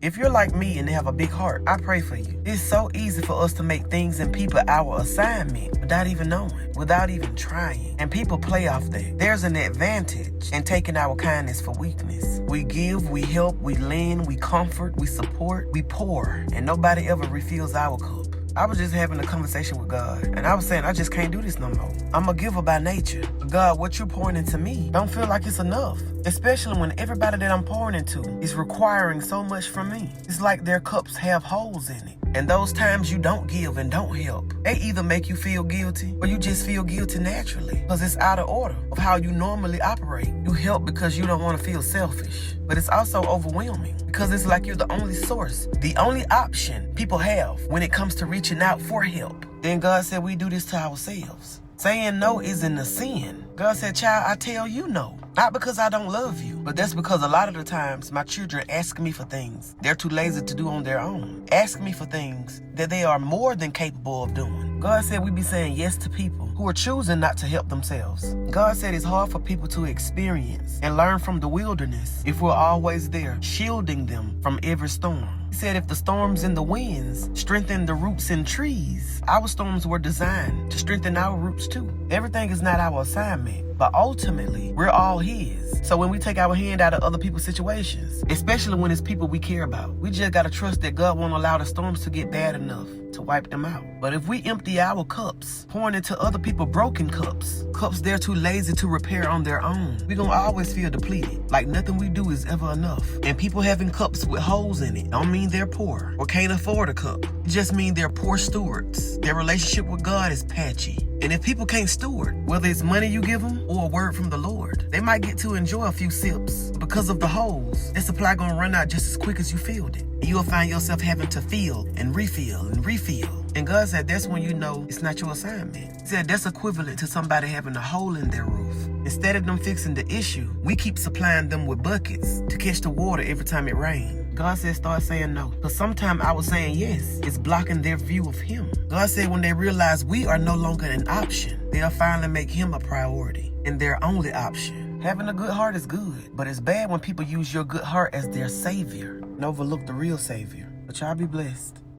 If you're like me and have a big heart, I pray for you. It's so easy for us to make things and people our assignment without even knowing, without even trying. And people play off that. There's an advantage in taking our kindness for weakness. We give, we help, we lend, we comfort, we support, we pour, and nobody ever refills our cup. I was just having a conversation with God, and I was saying I just can't do this no more. I'm a giver by nature. God, what you're pouring into me don't feel like it's enough, especially when everybody that I'm pouring into is requiring so much from me. It's like their cups have holes in it. And those times you don't give and don't help, they either make you feel guilty or you just feel guilty naturally because it's out of order of how you normally operate. You help because you don't want to feel selfish, but it's also overwhelming because it's like you're the only source, the only option people have when it comes to reaching out for help. Then God said we do this to ourselves. Saying no isn't a sin. God said, child, I tell you no. Not because I don't love you, but that's because a lot of the times my children ask me for things they're too lazy to do on their own. Ask me for things that they are more than capable of doing. God said we be saying yes to people who are choosing not to help themselves. God said it's hard for people to experience and learn from the wilderness if we're always there, shielding them from every storm. He said if the storms and the winds strengthen the roots in trees, our storms were designed to strengthen our roots too. Everything is not our assignment, but ultimately, we're all His. So when we take our hand out of other people's situations, especially when it's people we care about, we just gotta trust that God won't allow the storms to get bad enough to wipe them out. But if we empty our cups, pouring into other people's broken cups they're too lazy to repair on their own, we're gonna always feel depleted, like nothing we do is ever enough. And people having cups with holes in it don't mean they're poor or can't afford a cup. It just means they're poor stewards. Their relationship with God is patchy. And if people can't steward, whether it's money you give them or a word from the Lord, they might get to enjoy a few sips. Because of the holes, their supply gonna run out just as quick as you filled it. And you'll find yourself having to fill and refill and refill. And God said that's when you know it's not your assignment. He said that's equivalent to somebody having a hole in their roof. Instead of them fixing the issue, we keep supplying them with buckets to catch the water every time it rains. God said start saying no. Because sometimes I was saying yes, it's blocking their view of Him. God said when they realize we are no longer an option, they'll finally make Him a priority and their only option. Having a good heart is good, but it's bad when people use your good heart as their savior and overlook the real savior. But y'all be blessed.